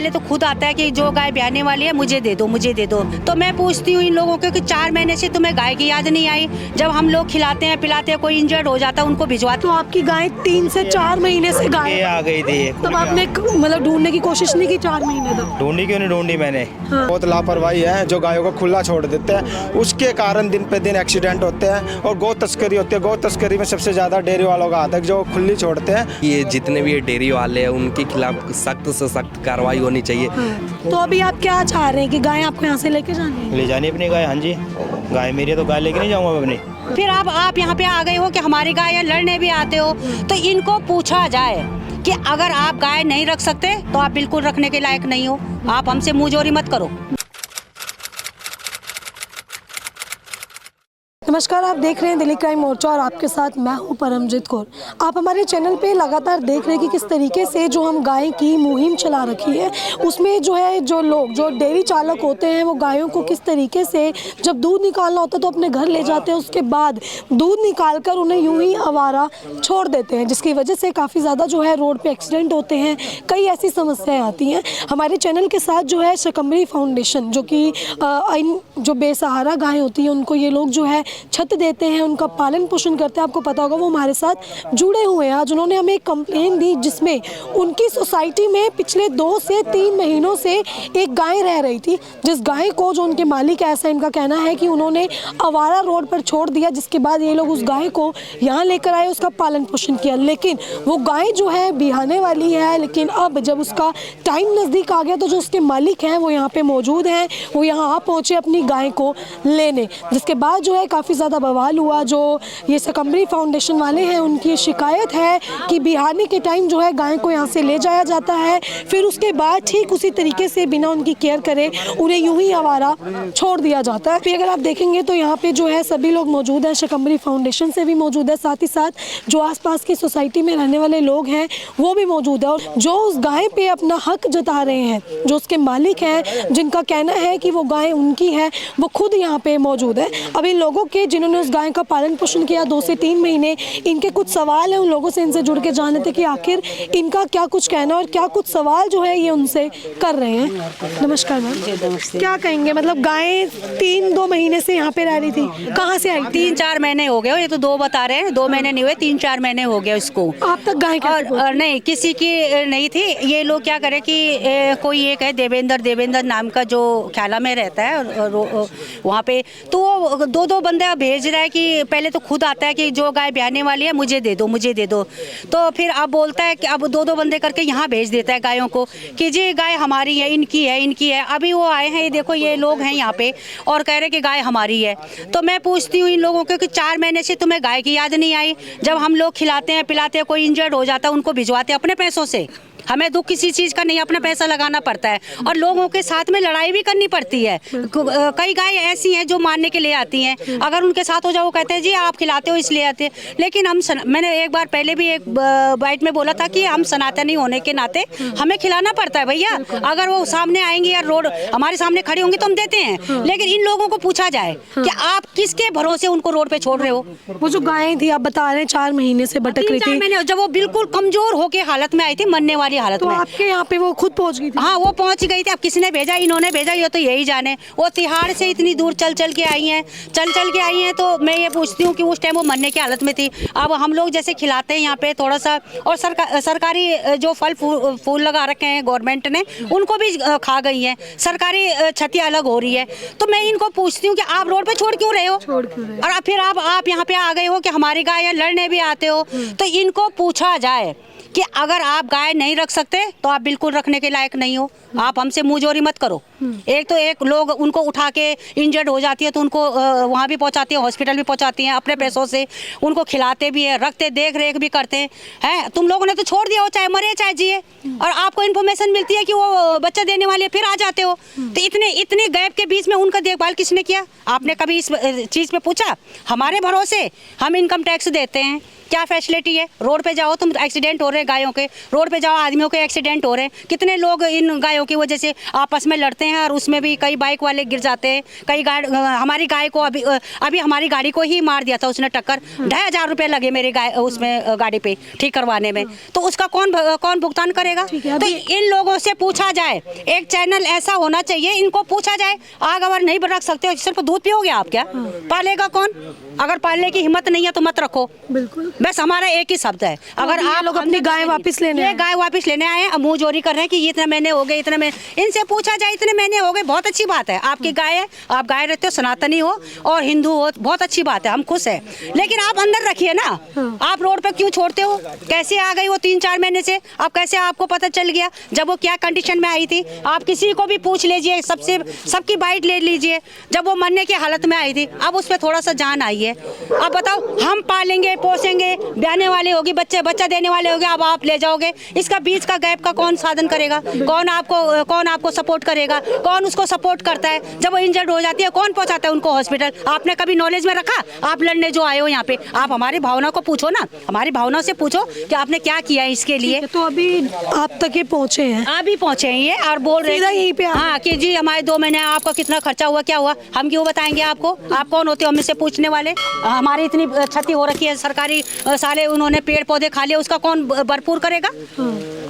पहले तो खुद आता है कि जो गाय ब्याने वाली है मुझे दे दो, मुझे दे दो। तो मैं पूछती हूँ इन लोगों को कि 4 महीने से तुम्हें गाय की याद नहीं आई? जब हम लोग खिलाते हैं पिलाते हैं, कोई इंजर्ड हो जाता है उनको भिजवाते। तो आपकी गाय 3 से 4 महीने से गाय आ गई थी। तब आपने मतलब ढूंढने की कोशिश नहीं की 4 महीने तक? ढूंढी क्यों नहीं ढूंढी मैंने। बहुत लापरवाही है जो गायों को खुला छोड़ देते हैं, उसके कारण दिन पे दिन एक्सीडेंट होते हैं और गौ तस्करी होती है। गौ तस्करी में सबसे ज़्यादा डेयरी वालों का हाथ है जो खुली छोड़ते हैं। ये जितने भी डेयरी वाले हैं उनके खिलाफ सख्त से सख्त कार्रवाई होनी चाहिए। तो अभी आप क्या चाह रहे हैं कि गाय आपको यहाँ से लेके जानी है? ले जानी अपनी गाय। हाँ जी, गाय मेरी है तो गाय लेके नहीं जाऊंगा मैं अपनी। फिर आप यहाँ पे आ गए हो कि हमारी गाय है, लड़ने भी आते हो। तो इनको पूछा जाए कि अगर आप गाय नहीं रख सकते तो आप बिल्कुल रखने के लायक नहीं हो। आप हमसे मुंहजोरी मत करो। नमस्कार, आप देख रहे हैं दिल्ली क्राइम मोर्चा और आपके साथ मैं हूं परमजीत कौर। आप हमारे चैनल पे लगातार देख रहे हैं कि किस तरीके से जो हम गाय की मुहिम चला रखी है, उसमें जो है जो लोग जो डेयरी चालक होते हैं वो गायों को किस तरीके से जब दूध निकालना होता है तो अपने घर ले जाते हैं, उसके बाद दूध निकाल कर उन्हें यूं ही आवारा छोड़ देते हैं, जिसकी वजह से काफ़ी ज़्यादा जो है रोड पर एक्सीडेंट होते हैं, कई ऐसी समस्याएँ आती हैं। हमारे चैनल के साथ जो है शकंबरी फाउंडेशन, जो कि जो बेसहारा गाय होती हैं उनको ये लोग जो है छत देते हैं, उनका पालन पोषण करते हैं। आपको पता होगा वो हमारे साथ जुड़े हुए हैं। आज उन्होंने हमें एक कंप्लेन दी जिसमें उनकी सोसाइटी में पिछले 2 से 3 महीनों से एक गाय रह रही थी, जिस गाय को जो उनके मालिक, ऐसा इनका कहना है कि उन्होंने आवारा रोड पर छोड़ दिया, जिसके बाद ये लोग उस गाय को यहाँ लेकर आए, उसका पालन पोषण किया। लेकिन वो गाय जो है बिहाने वाली है, लेकिन अब जब उसका टाइम नज़दीक आ गया तो जो उसके मालिक हैं वो यहाँ पे मौजूद हैं, वो यहाँ आ पहुँचे अपनी गाय को लेने, जिसके बाद जो है काफ़ी ज़्यादा बवाल हुआ। जो ये शकंबरी फाउंडेशन वाले हैं उनकी शिकायत है कि बिहानी के टाइम जो है गाय को यहाँ से ले जाया जाता है, फिर उसके बाद ठीक उसी तरीके से बिना उनकी केयर करे उन्हें यूं ही आवारा छोड़ दिया जाता है। फिर अगर आप देखेंगे तो यहाँ पे जो है सभी लोग मौजूद हैं, शकंबरी फाउंडेशन से भी मौजूद है, साथ ही साथ जो आसपास की सोसाइटी में रहने वाले लोग हैं वो भी मौजूद है, और जो उस गाय पे अपना हक जता रहे हैं, जो उसके मालिक हैं, जिनका कहना है कि वो गाय उनकी है, वो खुद यहाँ पे मौजूद है। अब इन लोगों के जिन्होंने उस गाय का पालन पोषण किया 2 से 3 महीने, इनके कुछ सवाल हैं, उन लोगों से इनसे जुड़ के जानते थे कि आखिर इनका क्या कुछ कहना और क्या कुछ सवाल जो है ये उनसे कर रहे हैं। नमस्कार मैम, क्या कहेंगे? मतलब गाय 3-2 महीने से यहाँ पे रह रही थी, कहाँ से आई? 3-4 महीने हो गए। ये तो 2 बता रहे हैं, 2 महीने नहीं हुए, 3-4 महीने हो गए उसको। आप तक गाय और नहीं, किसी की नहीं थी। ये लोग क्या करे कि कोई एक है देवेंद्र नाम का जो ख्याला में रहता है और वहाँ पे, तो वो 2-2 बंदे भेज रहा है कि पहले तो खुद आता है कि जो गाय ब्याने वाली है मुझे दे दो, मुझे दे दो। तो फिर अब बोलता है कि अब 2-2 बंदे करके यहाँ भेज देता है गायों को कि जी गाय हमारी है, इनकी है, इनकी है। अभी वो आए हैं, ये देखो ये लोग हैं यहाँ पे और कह रहे कि गाय हमारी है। तो मैं पूछती हूँ इन लोगों को कि 4 महीने से तुम्हें गाय की याद नहीं आई? जब हम लोग खिलाते हैं पिलाते हैं, कोई इंजर्ड हो जाता है उनको भिजवाते हैं अपने पैसों से। हमें दुख किसी चीज़ का नहीं, अपना पैसा लगाना पड़ता है और लोगों के साथ में लड़ाई भी करनी पड़ती है। कई गाय ऐसी हैं जो मारने के लिए आती हैं, अगर उनके साथ हो जाओ वो कहते हैं जी आप खिलाते हो इसलिए आते हैं। लेकिन मैंने एक बार पहले भी एक बाइट में बोला था कि हम सनातनी होने के नाते हमें खिलाना पड़ता है भैया। अगर वो सामने आएंगे या रोड हमारे सामने खड़ी होंगी तो हम देते हैं, लेकिन इन लोगों को पूछा जाए कि आप किसके भरोसे उनको रोड पे छोड़ रहे हो? वो जो गाय थी आप बता रहे हैं 4 महीने से भटक रही थी, जब वो बिल्कुल कमजोर होके हालत में आई थी, मरने वाली हालत तो में। आपके यहाँ पे वो खुद पहुँच गई थी? हाँ, वो पहुँच गई थी। अब किसने भेजा, इन्होंने भेजा, ये तो यही जाने। वो तिहाड़ से इतनी दूर चल चल के आई हैं, तो मैं ये पूछती हूँ कि उस टाइम वो मरने की हालत में थी। अब हम लोग जैसे खिलाते हैं यहाँ पे थोड़ा सा, और सरकारी जो फल फूल लगा रखे हैं गवर्नमेंट ने, उनको भी खा गई हैं। सरकारी क्षति अलग हो रही है। तो मैं इनको पूछती हूँ कि आप रोड पे छोड़ क्यों रहे हो? और फिर आप यहाँ पे आ गए हो कि हमारी गाय है, लड़ने भी आते हो। तो इनको पूछा जाए कि अगर आप गाय नहीं रख सकते तो आप बिल्कुल रखने के लायक नहीं हो। आप हमसे मुंहजोरी मत करो। एक लोग उनको उठा के इंजर्ड हो जाती है तो उनको वहाँ भी पहुँचाती है, हॉस्पिटल भी पहुँचाती हैं अपने पैसों से, उनको खिलाते भी है, रखते, देख रेख भी करते हैं। तुम लोगों ने तो छोड़ दिया हो, चाहे मरे चाहे जिए, और आपको इन्फॉर्मेशन मिलती है कि वो बच्चा देने वाली है, फिर आ जाते हो। तो इतने गैप के बीच में उनका देखभाल किसने किया? आपने कभी इस चीज़ पे पूछा? हमारे भरोसे हम इनकम टैक्स देते हैं, क्या फैसिलिटी है? रोड पे जाओ तुम, एक्सीडेंट हो रहे हैं गायों के, रोड पे जाओ आदमियों के एक्सीडेंट हो रहे हैं। कितने लोग इन गायों की वजह से आपस में लड़ते हैं और उसमें भी कई बाइक वाले गिर जाते हैं। कई हमारी गाय को अभी हमारी गाड़ी को ही मार दिया था उसने, टक्कर। 2,500 रुपये लगे मेरे गाय उसमें गाड़ी पे ठीक करवाने में, तो उसका कौन भुगतान करेगा? तो इन लोगों से पूछा जाए, एक चैनल ऐसा होना चाहिए, इनको पूछा जाए। आग अगर नहीं रख सकते हो, सिर्फ दूध पियोगे आप क्या? पालेगा कौन? अगर पालने की हिम्मत नहीं है तो मत रखो। बिल्कुल, बस हमारा एक ही शब्द है, अगर आप लोग अपनी गाय वापस लेने आए, गाय वापस लेने आए हैं, मुंह जोरी कर रहे हैं कि इतने महीने हो गए, इतने में इनसे पूछा जाए इतने महीने हो गए, बहुत अच्छी बात है। आपकी गाय है, आप गाय रहते हो, सनातनी हो और हिंदू हो, बहुत अच्छी बात है, हम खुश हैं। लेकिन आप अंदर रखिए ना, आप रोड पे क्यों छोड़ते हो? कैसे आ गई वो 3-4 महीने से? आप कैसे, आपको पता चल गया जब वो क्या कंडीशन में आई थी? आप किसी को भी पूछ लीजिए, सबकी बाइट ले लीजिए, जब वो मरने की हालत में आई थी। अब उस पर थोड़ा सा जान आई है। अब बताओ, हम पालेंगे पोसेंगे, ब्याने वाले होगी, बच्चा देने वाले होगे, अब आप ले जाओगे, इसका बीच का गैप का कौन साधन करेगा? कौन आपको सपोर्ट करेगा? कौन उसको सपोर्ट करता है? जब वो इंजर्ड हो जाती है कौन पहुंचाता है उनको हॉस्पिटल? आपने कभी नॉलेज में रखा? आप लड़ने जो आए हो यहाँ पे, आप हमारी भावना को पूछो ना, हमारी भावना से पूछो कि आपने क्या किया है इसके लिए। तो अभी आप तक ये पहुंचे हैं? आप भी पहुंचे हैं ये, और बोल रहे हैं यहीं पे हाँ कि जी हमारे 2 महीने आपका कितना खर्चा हुआ, क्या हुआ? हम क्यों बताएंगे आपको? आप कौन होते हो हमसे पूछने वाले? हमारी इतनी क्षति हो रखी है, सरकारी साले उन्होंने पेड़ पौधे खा लिए, उसका कौन भरपूर करेगा?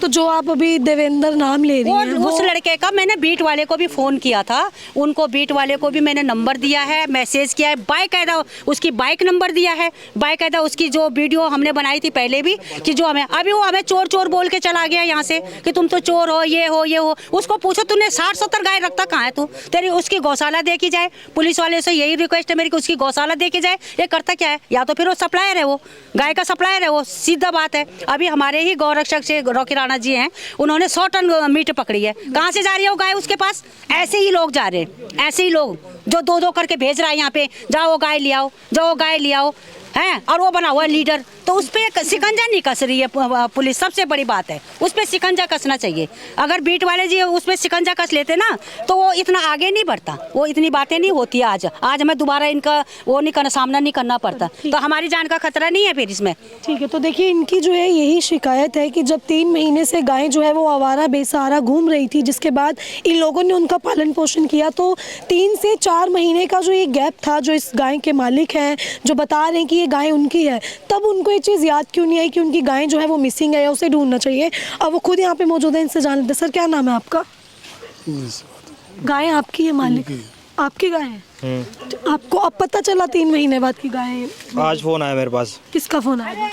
तो जो आप अभी देवेंद्र नाम ले रही हैं, उस लड़के का मैंने बीट वाले को भी फोन किया था, उनको बीट वाले को भी मैंने नंबर दिया है, मैसेज किया है, बाकायदा उसकी बाइक नंबर दिया है, बाकायदा उसकी जो वीडियो हमने बनाई थी पहले भी, कि जो अभी वो हमें चोर चोर बोल के चला गया यहाँ से कि तुम तो चोर हो, ये हो। उसको पूछो तूने 60-70 गाय रखता कहाँ है तू? तेरी उसकी गौशाला देखी जाए। पुलिस वाले से यही रिक्वेस्ट है मेरी कि उसकी गौशाला देखी जाए। ये करता क्या है? या तो फिर वो सप्लायर है, वो गाय का सप्लायर है, वो सीधा बात है। अभी हमारे ही गौरक्षक से रॉकी राणा जी हैं, उन्होंने 100 टन मीट पकड़ी है। कहाँ से जा रही है वो गाय उसके पास? ऐसे ही लोग जा रहे हैं, ऐसे ही लोग जो 2-2 करके भेज रहा है यहाँ पे, जाओ गाय ले आओ, जाओ गाय ले आओ, हैं, और वो बना हुआ है लीडर। तो उस पर शिकंजा नहीं कस रही है पुलिस, सबसे बड़ी बात है, उस पर शिकंजा कसना चाहिए। अगर बीट वाले जी उस पर शिकंजा कस लेते ना तो वो इतना आगे नहीं बढ़ता, वो इतनी बातें नहीं होती। आज हमें दोबारा इनका वो नहीं करना, सामना नहीं करना पड़ता, तो हमारी जान का खतरा नहीं है फिर इसमें। ठीक है, तो देखिए इनकी जो है यही शिकायत है कि जब 3 महीने से गाय जो है वो आवारा बेसहारा घूम रही थी, जिसके बाद इन लोगों ने उनका पालन पोषण किया, तो 3 से 4 महीने का जो ये गैप था, जो इस गाय के मालिक हैं जो बता रहे हैं कि ये गाय उनकी है, तब उनको ये चीज़ याद क्यों नहीं आई कि उनकी गाय जो है वो मिसिंग है या उसे ढूंढना चाहिए? अब वो खुद यहाँ पे मौजूद है, इनसे जान लेते। सर, क्या नाम है आपका? गाय आपकी है मालिक? आपकी गाय है? आपको अब पता चला 3 महीने बाद की गाय है? आज फोन आया मेरे पास। किसका फोन आया?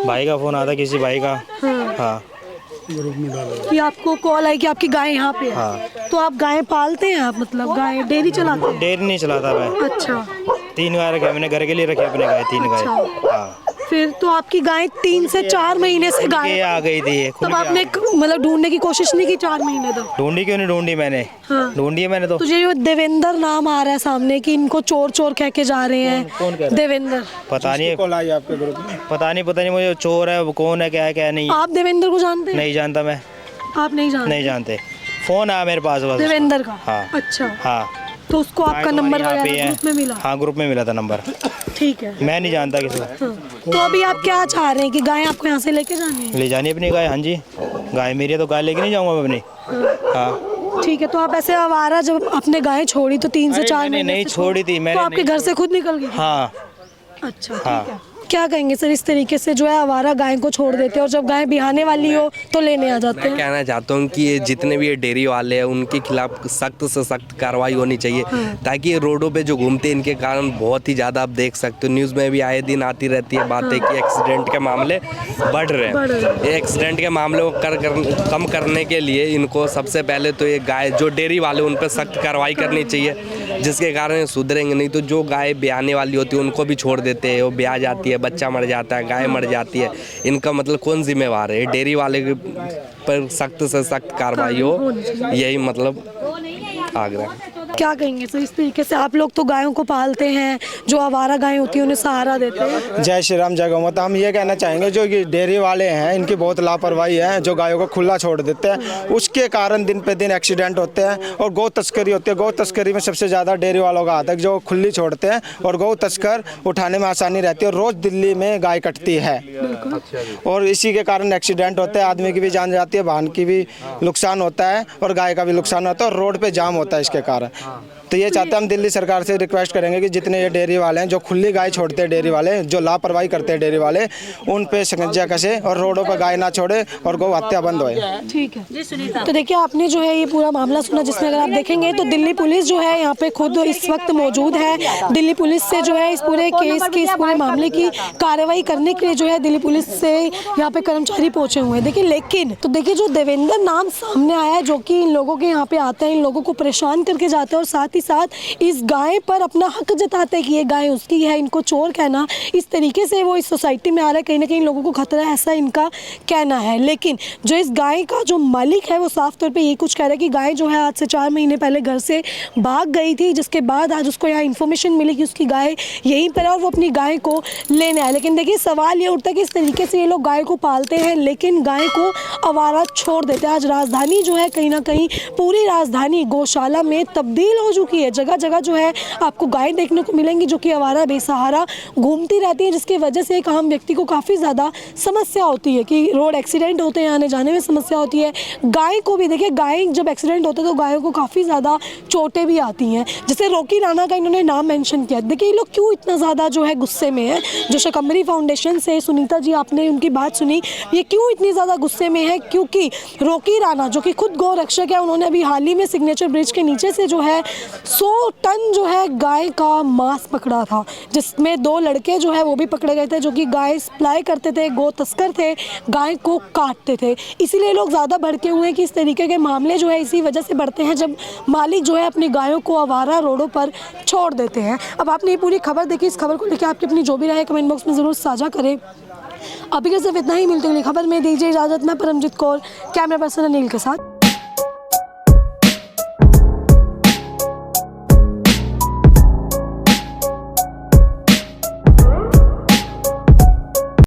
भाई का फोन आया था, किसी भाई का। हाँ, कि आपको कॉल आई कि आपकी गाय यहाँ पे है? हाँ। तो आप गाय पालते हैं? आप मतलब गाय डेयरी चलाते हैं? डेयरी नहीं चलाता मैं। अच्छा। 3 गाय रखे मैंने, घर के लिए रखे अपने गाय, 3 गाय। हाँ। फिर तो आपकी गाय 3 से 4 महीने से गाय आ गई थी। तब आपने मतलब ढूंढने की कोशिश नहीं की 4 महीने तक? ढूंढी क्यों नहीं ढूंढी मैंने? हाँ। ढूंढी है मैंने तो। तुझे ये देवेंद्र नाम आ रहा है सामने कि इनको चोर चोर कह के जा रहे हैं? कौन कह रहा है? देवेंद्र। पता नहीं, कॉल आई आपके ग्रुप में? पता नहीं मुझे चोर है वो कौन है, क्या है क्या नहीं। आप देवेंद्र को जानते हैं? नहीं जानता मैं। आप नहीं जानते? नहीं जानते। फोन आया मेरे पास बस देवेंद्र का? हाँ। अच्छा। हाँ, तो उसको आपका नंबर वगैरह ग्रुप में मिला? हाँ, ग्रुप में मिला था नंबर। ठीक है। मैं नहीं जानता किसी को। हाँ। तो अभी आप क्या चाह रहे हैं कि गाय आपको यहाँ से लेके जानी है? ले जानी अपनी गाय। हाँ जी, गाय मेरी है तो गाय लेके नहीं जाऊंगा मैं अपनी। हाँ। ठीक है, तो आप ऐसे आवारा जब आपने गाय छोड़ी तो 3 से 4 महीने नहीं से छोड़ी थी मैंने। तो आपके घर से खुद निकल गई? हाँ। अच्छा, ठीक है। क्या कहेंगे सर, इस तरीके से जो है आवारा गाय को छोड़ देते हैं और जब गाय बिहाने वाली हो तो लेने आ जाते मैं हैं? कहना चाहता हूँ कि ये जितने भी ये डेयरी वाले हैं उनके खिलाफ सख्त से सख्त कार्रवाई होनी चाहिए, ताकि ये रोडों पे जो घूमते हैं इनके कारण बहुत ही ज़्यादा आप देख सकते हो, न्यूज़ में भी आए दिन आती रहती है बातें कि एक्सीडेंट के मामले बढ़ रहे हैं। ये एक्सीडेंट के मामले को कम करने के लिए इनको सबसे पहले तो ये गाय जो डेयरी वाले उन पर सख्त कार्रवाई करनी चाहिए, जिसके कारण ये सुधरेंगे। नहीं तो जो गाय ब्याने वाली होती है उनको भी छोड़ देते हैं, वो ब्याह जाती है, बच्चा मर जाता है, गाय मर जाती है, इनका मतलब कौन जिम्मेवार है? डेयरी वाले पर सख्त से सख्त कार्रवाई हो, यही मतलब आग्रह। क्या कहेंगे सर इस तरीके से? आप लोग तो गायों को पालते हैं, जो आवारा गायें होती हैं उन्हें सहारा देते हैं। जय श्री राम, जय गौ माता। हम ये कहना चाहेंगे जो ये डेयरी वाले हैं इनकी बहुत लापरवाही है, जो गायों को खुला छोड़ देते हैं उसके कारण दिन पे दिन एक्सीडेंट होते हैं और गौ तस्करी होती है। गौ तस्करी में सबसे ज़्यादा डेयरी वालों का हाथ है, जो खुली छोड़ते हैं और गौ तस्कर उठाने में आसानी रहती है। और रोज़ दिल्ली में गाय कटती है और इसी के कारण एक्सीडेंट होते हैं, आदमी की भी जान जाती है, वाहन की भी नुकसान होता है और गाय का भी नुकसान होता है और रोड पे जाम होता है इसके कारण। तो ये चाहते हैं हम दिल्ली सरकार से रिक्वेस्ट करेंगे कि जितने ये डेयरी वाले हैं जो खुली गाय छोड़ते हैं, डेयरी वाले जो लापरवाही करते हैं डेयरी वाले, उन पे शिकंजा कसे और रोडों पर गाय ना छोड़े और गौ हत्या बंद होए। ठीक है, तो देखिए आपने जो है ये पूरा मामला सुना, जिसमें अगर आप देखेंगे तो दिल्ली पुलिस जो है यहाँ पे खुद इस वक्त मौजूद है। दिल्ली पुलिस से जो है इस पूरे केस की, इस पूरे मामले की कार्रवाई करने के लिए जो है दिल्ली पुलिस से यहाँ पे कर्मचारी पहुंचे हुए हैं। देखिए लेकिन तो देखिए जो देवेंद्र नाम सामने आया है, जो कि इन लोगों के यहाँ पे आता है, इन लोगों को परेशान करके जाता है और साथ ही साथ इस गाय पर अपना हक जताते हैं कि ये गाय उसकी है, इनको चोर कहना, इस तरीके से वो इस सोसाइटी में आ रहा है, कहीं ना कहीं लोगों को खतरा है, ऐसा इनका कहना है। लेकिन जो इस गाय का जो मालिक है वो साफ तौर पे ये कुछ कह रहा है कि गाय जो है आज से 4 महीने पहले घर से भाग गई थी, जिसके बाद आज उसको यहाँ इन्फॉर्मेशन मिली कि उसकी गाय यहीं पर है और वो अपनी गाय को लेने आए। लेकिन देखिए सवाल ये उठता है कि इस तरीके से ये लोग गाय को पालते हैं लेकिन गाय को आवारा छोड़ देते हैं। आज राजधानी जो है कहीं ना कहीं पूरी राजधानी गौशाला में तब्दील हो चुकी है। जगह जगह जो है आपको गाय देखने को मिलेंगी जो कि आवारा बेसहारा घूमती रहती है, जिसकी वजह से एक आम व्यक्ति को काफ़ी ज़्यादा समस्या होती है कि रोड एक्सीडेंट होते हैं, आने जाने में समस्या होती है। गाय को भी देखिए, गाय जब एक्सीडेंट होता है तो गायों को काफ़ी ज़्यादा चोटें भी आती हैं। जैसे रॉकी राणा का इन्होंने नाम मेंशन किया। देखिए ये लोग क्यों इतना ज़्यादा जो है गुस्से में है? जो शकंबरी फाउंडेशन से सुनीता जी आपने उनकी बात सुनी, ये क्यों इतनी ज़्यादा गुस्से में है? क्योंकि रॉकी राणा जो कि खुद गौ रक्षक है, उन्होंने अभी हाल ही में सिग्नेचर ब्रिज के नीचे से जो है 100 टन जो है गाय का मांस पकड़ा था, जिसमें 2 लड़के जो है वो भी पकड़े गए थे जो कि गाय सप्लाई करते थे, गौ तस्कर थे, गाय को काटते थे। इसीलिए लोग ज़्यादा भड़के हुए हैं कि इस तरीके के मामले जो है इसी वजह से बढ़ते हैं जब मालिक जो है अपनी गायों को आवारा रोडों पर छोड़ देते हैं। अब आपने ये पूरी खबर देखी, इस खबर को लेकर आपकी अपनी जो भी राय कमेंट बॉक्स में ज़रूर साझा करें। अभी के सिर्फ इतना ही, मिलते हुए खबर में दीजिए इजाज़त। मैं परमजीत कौर, कैमरा पर्सन अनिल के साथ।